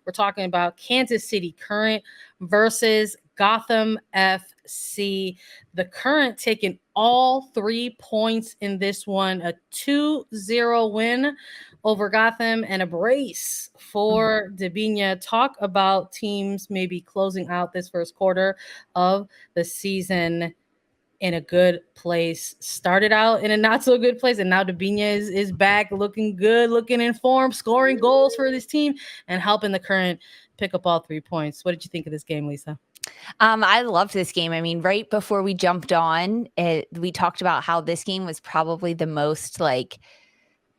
We're talking about Kansas City Current versus Gotham FC. The Current taking all 3 points in this one, a 2-0 win over Gotham and a brace for Debinha. Talk about teams maybe closing out this first quarter of the season in a good place. Started out in a not so good place, and now Debinha is back, looking good, looking in form, scoring goals for this team, and helping the Current pick up all 3 points. What did you think of this game, Lisa? I loved this game. I mean, right before we jumped on, we talked about how this game was probably the most like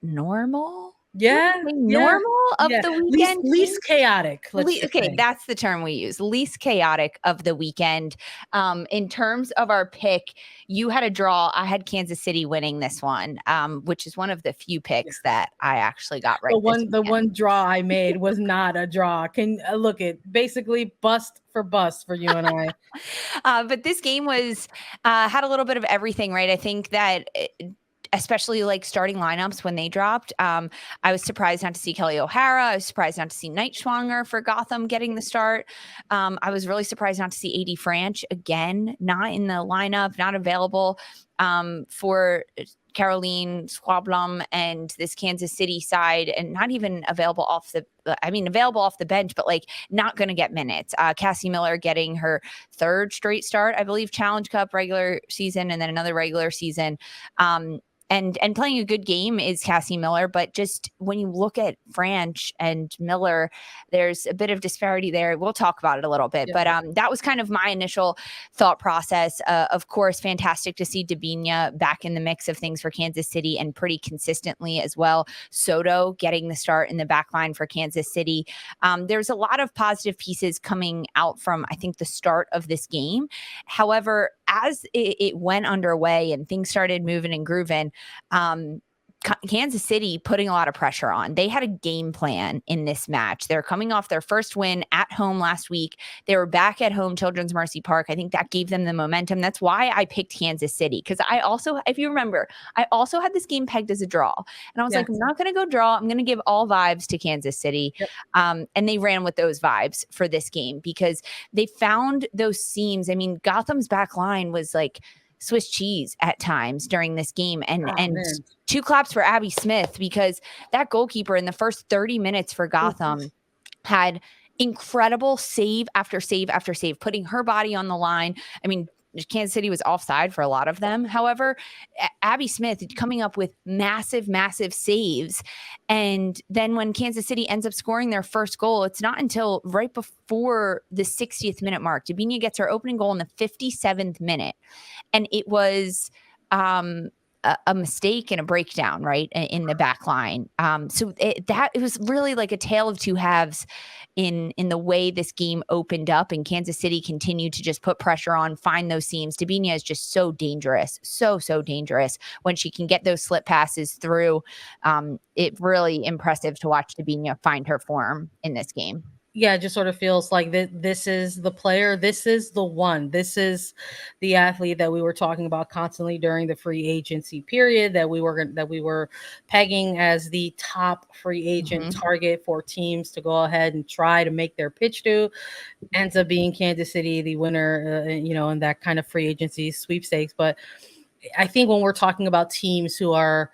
normal. Normal of the weekend. Least chaotic. Okay, that's the term we use. Least chaotic of the weekend. In terms of our pick, you had a draw. I had Kansas City winning this one, which is one of the few picks that I actually got right. The one draw I made was not a draw. Can look at basically bust for you and I. But this game was had a little bit of everything, right? I think that. Especially like starting lineups when they dropped. I was surprised not to see Kelly O'Hara. I was surprised not to see Neitschwanger for Gotham getting the start. I was really surprised not to see AD Franch again, not in the lineup, not available for Caroline Squablum and this Kansas City side, and not even available off the bench, but like not going to get minutes. Cassie Miller getting her 3rd straight start, I believe, Challenge Cup regular season, and then another regular season. And playing a good game is Cassie Miller, but just when you look at Franch and Miller, there's a bit of disparity there. We'll talk about it a little bit, but that was kind of my initial thought process. Of course, fantastic to see Debinha back in the mix of things for Kansas City and pretty consistently as well. Soto getting the start in the back line for Kansas City. There's a lot of positive pieces coming out from, I think, the start of this game. However, as it went underway and things started moving and grooving, Kansas City putting a lot of pressure on. They had a game plan in this match. They're coming off their first win at home last week. They were back at home, Children's Mercy Park. I think that gave them the momentum. That's why I picked Kansas City, because I also, if you remember, I also had this game pegged as a draw. And I was like, I'm not going to go draw. I'm going to give all vibes to Kansas City. And they ran with those vibes for this game because they found those seams. I mean, Gotham's back line was like Swiss cheese at times during this game. And 2 claps for Abby Smith, because that goalkeeper in the first 30 minutes for Gotham had incredible save after save after save, putting her body on the line. I mean, Kansas City was offside for a lot of them. However, Abby Smith coming up with massive, massive saves. And then when Kansas City ends up scoring their first goal, it's not until right before the 60th minute mark. Debinha gets her opening goal in the 57th minute. And it was a mistake and a breakdown, right, in the back line. So it was really like a tale of two halves in the way this game opened up, and Kansas City continued to just put pressure on, find those seams. Debinha is just so dangerous, so dangerous when she can get those slip passes through. It's really impressive to watch Debinha find her form in this game. Yeah, it just sort of feels like this is the player. This is the one. This is the athlete that we were talking about constantly during the free agency period, that we were pegging as the top free agent target for teams to go ahead and try to make their pitch to. Ends up being Kansas City, the winner, in that kind of free agency sweepstakes. But I think when we're talking about teams who are,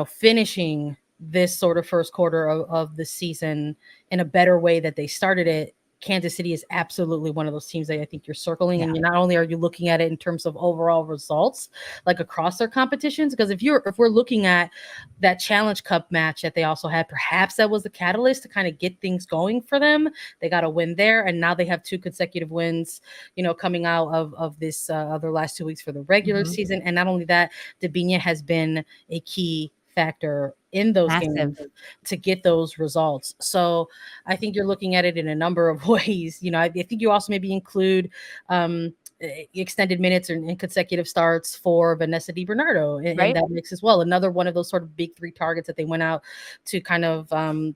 finishing this sort of first quarter of the season in a better way that they started it, Kansas City is absolutely one of those teams that I think you're circling. Yeah. And not only are you looking at it in terms of overall results, like across their competitions, because if we're looking at that Challenge Cup match that they also had, perhaps that was the catalyst to kind of get things going for them. They got a win there, and now they have 2 consecutive wins, coming out of this other last 2 weeks for the regular season. And not only that, Debinha has been a key factor in those games to get those results. So I think you're looking at it in a number of ways. I think you also maybe include extended minutes and consecutive starts for Vanessa DiBernardo in that mix as well. Another one of those sort of big 3 targets that they went out to kind of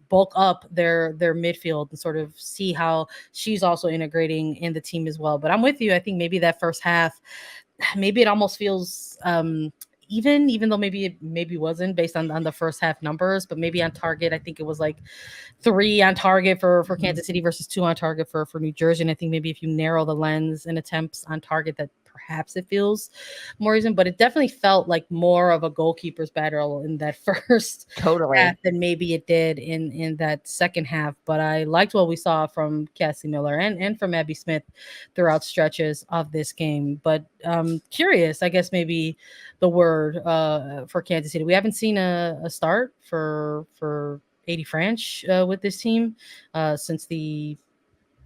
bulk up their midfield and sort of see how she's also integrating in the team as well. But I'm with you. I think maybe that first half, maybe it almost feels even though maybe it wasn't based on the first half numbers, but maybe on target, I think it was like 3 on target for Kansas City versus 2 on target for New Jersey. And I think maybe if you narrow the lens and attempts on target, that perhaps it feels more even, but it definitely felt like more of a goalkeeper's battle in that first half than maybe it did in that second half. But I liked what we saw from Cassie Miller and from Abby Smith throughout stretches of this game. But curious, I guess maybe the word for Kansas City. We haven't seen a start for Adi French with this team since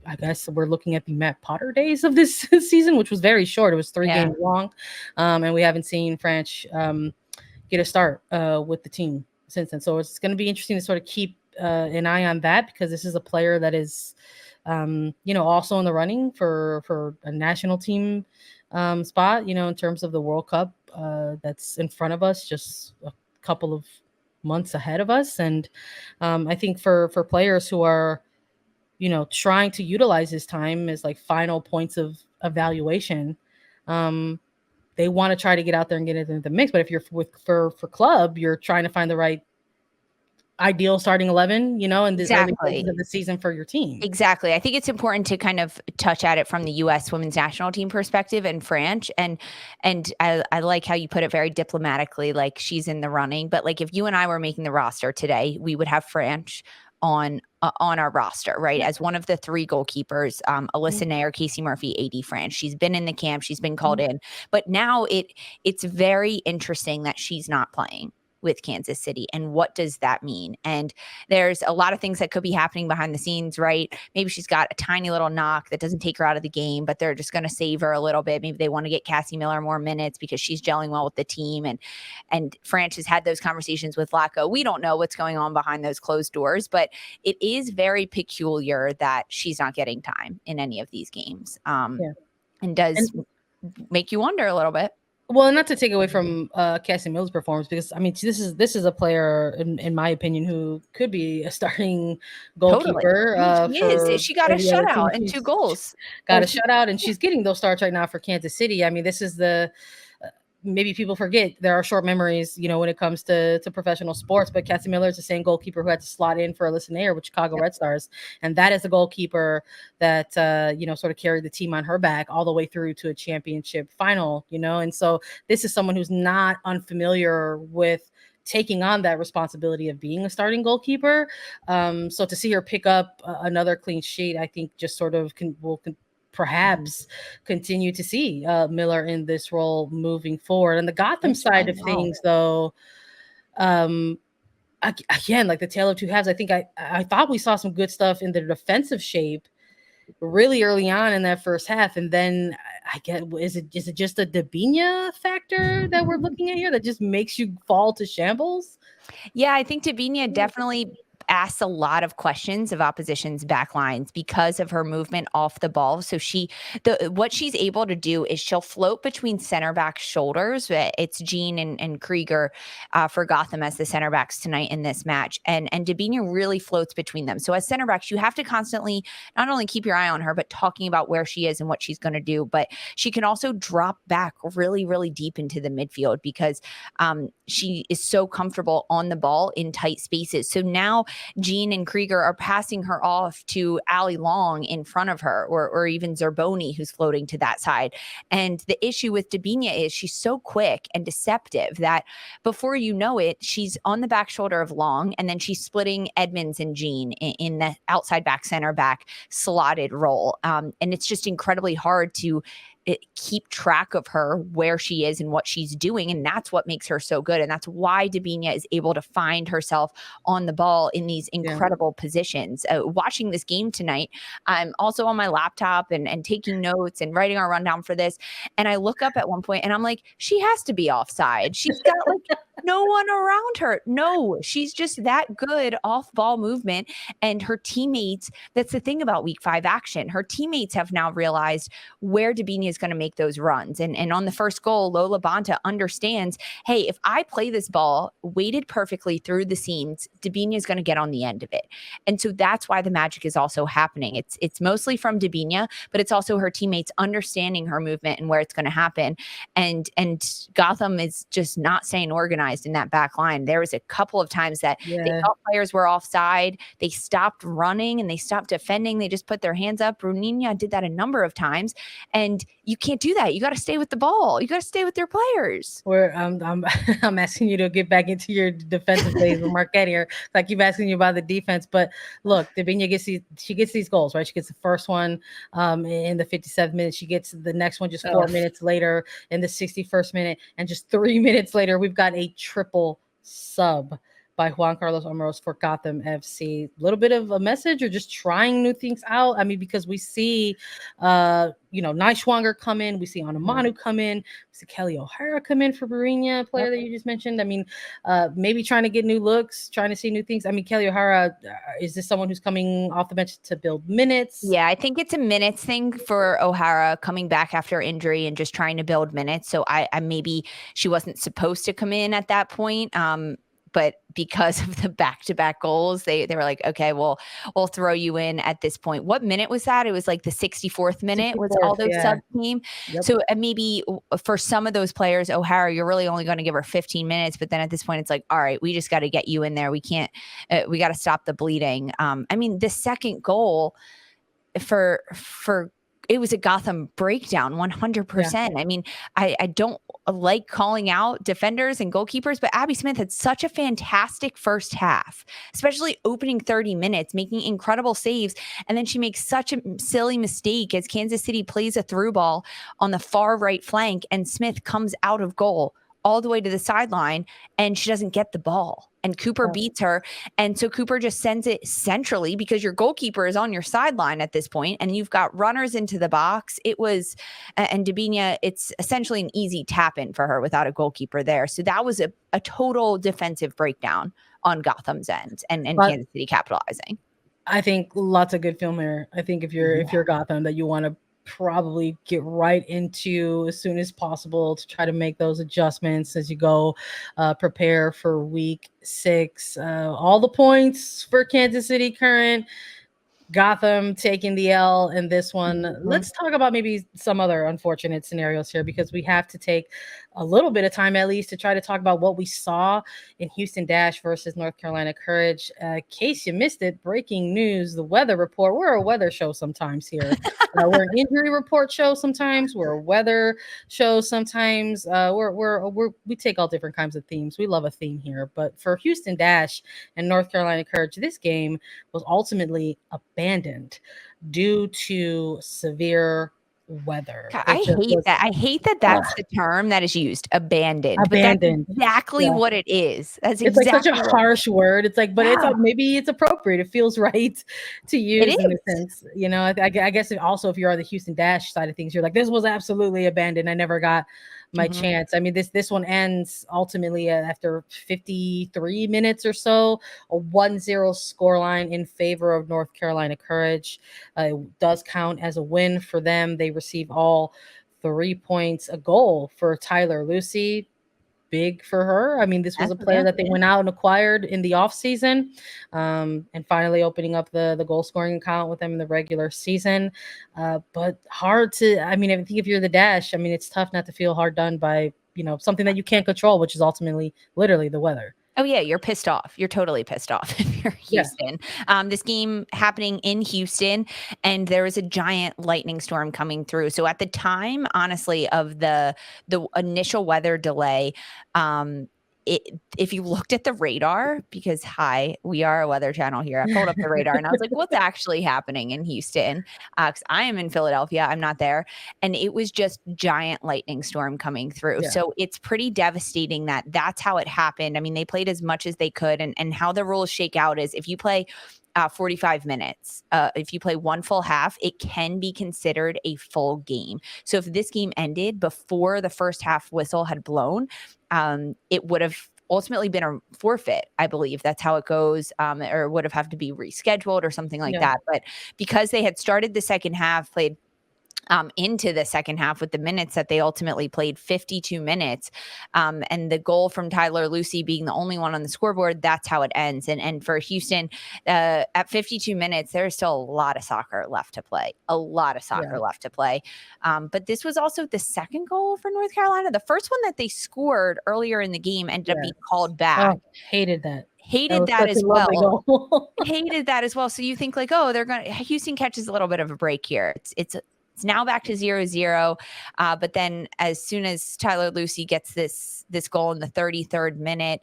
I guess we're looking at the Matt Potter days of this season, which was very short. It was 3 games long. And we haven't seen French get a start with the team since then. So it's going to be interesting to sort of keep an eye on that, because this is a player that is, also in the running for a national team spot, in terms of the World Cup that's in front of us, just a couple of months ahead of us. And I think for players who are, trying to utilize his time as like final points of evaluation, they want to try to get out there and get it into the mix. But if you're for club, you're trying to find the right ideal starting 11, in the early phases of the season for your team. Exactly. I think it's important to kind of touch at it from the U.S. women's national team perspective and French. And I like how you put it very diplomatically, like she's in the running. But like if you and I were making the roster today, we would have French on our roster, right? As one of the 3 goalkeepers, Alyssa Nair, Casey Murphy, Adi French. She's been in the camp. She's been called in. But now it's very interesting that she's not playing with Kansas City. And what does that mean? And there's a lot of things that could be happening behind the scenes, right? Maybe she's got a tiny little knock that doesn't take her out of the game, but they're just going to save her a little bit. Maybe they want to get Cassie Miller more minutes because she's gelling well with the team. And France has had those conversations with Lacko. We don't know what's going on behind those closed doors, but it is very peculiar that she's not getting time in any of these games. And does make you wonder a little bit. Well, not to take away from Cassie Miller's performance, because I mean this is a player in my opinion who could be a starting goalkeeper. She got a shutout and 2 goals. Got a shutout, and she's getting those starts right now for Kansas City. I mean, this is the maybe people forget there are short memories, when it comes to professional sports. But Cassie Miller is the same goalkeeper who had to slot in for Alyssa Nair with Chicago Red Stars, and that is the goalkeeper that sort of carried the team on her back all the way through to a championship final. And so this is someone who's not unfamiliar with taking on that responsibility of being a starting goalkeeper. So to see her pick up another clean sheet, I think just sort of will perhaps continue to see Miller in this role moving forward. And the Gotham side of things, though, again, like the tale of 2 halves, I think I thought we saw some good stuff in the defensive shape really early on in that first half. And then I get, is it just a Debinha factor that we're looking at here that just makes you fall to shambles? Yeah, I think Debinha definitely asks a lot of questions of opposition's back lines because of her movement off the ball. So what she's able to do is she'll float between center back shoulders. It's Jean and Krieger for Gotham as the center backs tonight in this match. And Debinha really floats between them. So as center backs, you have to constantly not only keep your eye on her, but talking about where she is and what she's going to do. But she can also drop back really, really deep into the midfield because she is so comfortable on the ball in tight spaces. So now Jean and Krieger are passing her off to Ali Long in front of her, or even Zerboni, who's floating to that side. And the issue with Debinha is she's so quick and deceptive that before you know it, she's on the back shoulder of Long, and then she's splitting Edmonds and Jean in the outside back, center back slotted role. And it's just incredibly hard to keep track of her, where she is and what she's doing. And that's what makes her so good. And that's why Debinha is able to find herself on the ball in these incredible positions. Watching this game tonight, I'm also on my laptop and taking notes and writing our rundown for this. And I look up at one point and I'm like, she has to be offside. She's got like no one around her. No, she's just that good off ball movement. And her teammates, that's the thing about week 5 action. Her teammates have now realized where Debinha Debinha is going to make those runs. And on the first goal, Lola Bonta understands, hey, if I play this ball weighted perfectly through the seams, Debinha is going to get on the end of it. And so that's why the magic is also happening. It's mostly from Debinha, but it's also her teammates understanding her movement and where it's going to happen. And Gotham is just not staying organized in that back line. There was a couple of times that they thought players were offside. They stopped running and they stopped defending. They just put their hands up. Brunina did that a number of times. And you can't do that. You got to stay with the ball. You got to stay with their players. I'm asking you to get back into your defensive days with Marquette here. I keep asking you about the defense, but look, Debinha gets these goals, right? She gets the first one in the 57th minute. She gets the next one just 4 minutes later in the 61st minute, and just 3 minutes later, we've got a triple sub by Juan Carlos Omeros for Gotham FC. A little bit of a message, or just trying new things out? I mean, because we see, Neischwanger come in, we see Anamanu come in, we see Kelly O'Hara come in for Brunina, player that you just mentioned. I mean, maybe trying to get new looks, trying to see new things. I mean, Kelly O'Hara, is this someone who's coming off the bench to build minutes? Yeah, I think it's a minutes thing for O'Hara coming back after injury and just trying to build minutes. So I maybe she wasn't supposed to come in at that point. But because of the back-to-back goals, they were like, okay, well, we'll throw you in at this point. What minute was that? It was like the 64th minute was all those sub team. Yep. So maybe for some of those players, O'Hara, you're really only going to give her 15 minutes. But then at this point, it's like, all right, we just got to get you in there. We can't, we got to stop the bleeding. I mean, the second goal for it was a Gotham breakdown, 100%. Yeah. I mean, I don't like calling out defenders and goalkeepers, but Abby Smith had such a fantastic first half, especially opening 30 minutes, making incredible saves. And then she makes such a silly mistake as Kansas City plays a through ball on the far right flank, and Smith comes out of goal all the way to the sideline, and she doesn't get the ball. And Cooper beats her. And so Cooper just sends it centrally because your goalkeeper is on your sideline at this point, and you've got runners into the box. It was, and Debinha, it's essentially an easy tap in for her without a goalkeeper there. So that was a total defensive breakdown on Gotham's end, and Kansas City capitalizing. I think lots of good film here. I think if you're Gotham, that you want to probably get right into as soon as possible to try to make those adjustments as you go prepare for week 6. All the points for Kansas City Current. Gotham taking the L in this one. Mm-hmm. Let's talk about maybe some other unfortunate scenarios here, because we have to take a little bit of time at least to try to talk about what we saw in Houston Dash versus North Carolina Courage. In case you missed it, breaking news, the weather report. We're a weather show sometimes here. We're an injury report show sometimes. We're a weather show sometimes. We take all different kinds of themes. We love a theme here. But for Houston Dash and North Carolina Courage, this game was ultimately abandoned due to severe weather. God, I hate that that's the term that is used, abandoned. But that's exactly what it is. That's it's exactly like such a harsh word. It's like, but maybe it's appropriate. It feels right to use in a sense. I guess also if you're on the Houston Dash side of things, you're like, this was absolutely abandoned. I never got my chance. I mean, this one ends ultimately after 53 minutes or so, a 1-0 scoreline in favor of North Carolina Courage. It does count as a win for them. They receive all 3 points, a goal for Tyler Lussi. Big for her. I mean, this was a player that they went out and acquired in the offseason, and finally opening up the goal scoring account with them in the regular season. But hard to, I think if you're the Dash, it's tough not to feel hard done by, something that you can't control, which is ultimately literally the weather. Oh, yeah, you're pissed off. You're totally pissed off if you're Houston. Yeah. This game happening in Houston, and there was a giant lightning storm coming through. So at the time, honestly, of the initial weather delay, if you looked at the radar, because we are a weather channel here, I pulled up the radar and I was like, what's actually happening in Houston? Because I am in Philadelphia, I'm not there. And it was just giant lightning storm coming through. Yeah. So it's pretty devastating that's how it happened. I mean, they played as much as they could, and how the rules shake out is if you play 45 minutes, if you play one full half, it can be considered a full game. So if this game ended before the first half whistle had blown, it would have ultimately been a forfeit. I believe that's how it goes, or would have had to be rescheduled or something like that. But because they had started the second half, played into the second half with the minutes that they ultimately played, 52 minutes. And the goal from Tyler Lussi being the only one on the scoreboard, that's how it ends. And for Houston, at 52 minutes, there's still a lot of soccer left to play, But this was also the second goal for North Carolina. The first one that they scored earlier in the game ended up being called back. Oh, hated that. Hated that as well. Hated that as well. So you think like, oh, Houston catches a little bit of a break here. It's now back to 0-0. But then as soon as Tyler Lussi gets this goal in the 33rd minute,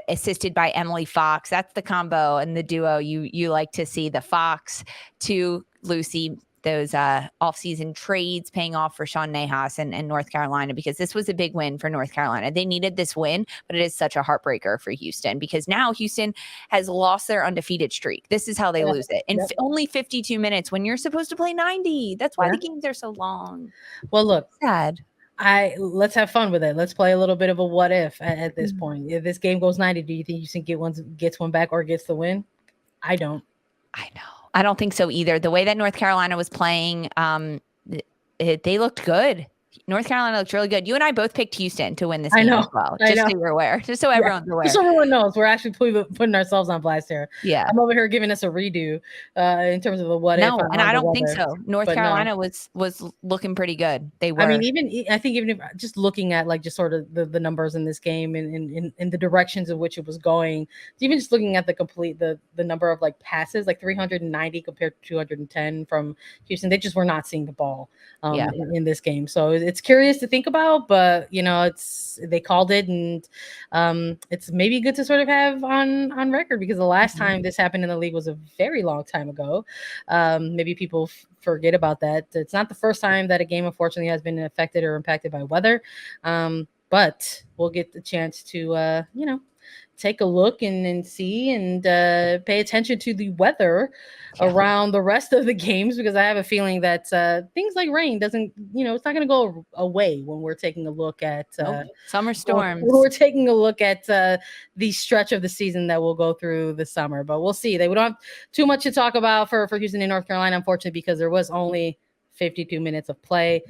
assisted by Emily Fox, that's the combo and the duo you like to see, the Fox to Lussi, those offseason trades paying off for Sean Nahas and North Carolina, because this was a big win for North Carolina. They needed this win, but it is such a heartbreaker for Houston because now Houston has lost their undefeated streak. This is how they lose it. In only 52 minutes when you're supposed to play 90. That's why the games are so long. Well, look. Sad. Let's have fun with it. Let's play a little bit of a what if at this point. If this game goes 90, do you think Houston gets one back or gets the win? I don't. I know. I don't think so either. The way that North Carolina was playing, they looked good. North Carolina looked really good. You and I both picked Houston to win this game as well. Just so you're aware. Just so everyone's aware. Just so everyone knows. We're actually putting ourselves on blast here. Yeah. I'm over here giving us a redo in terms of the what if. No, and I don't think so. North Carolina was looking pretty good. They were. I mean, I think even if just looking at like just sort of the numbers in this game and in the directions in which it was going, even just looking at the number of like passes, like 390 compared to 210 from Houston, they just were not seeing the ball in this game. So it's curious to think about, but they called it, and it's maybe good to sort of have on record, because the last time this happened in the league was a very long time ago. Maybe people forget about that. It's not the first time that a game unfortunately has been affected or impacted by weather, but we'll get the chance to take a look and see and pay attention to the weather around the rest of the games, because I have a feeling that things like rain doesn't, it's not going to go away when we're taking a look at summer storms. We're taking a look at the stretch of the season that will go through the summer, but we'll see. We don't have too much to talk about for Houston and North Carolina, unfortunately, because there was only 52 minutes of play.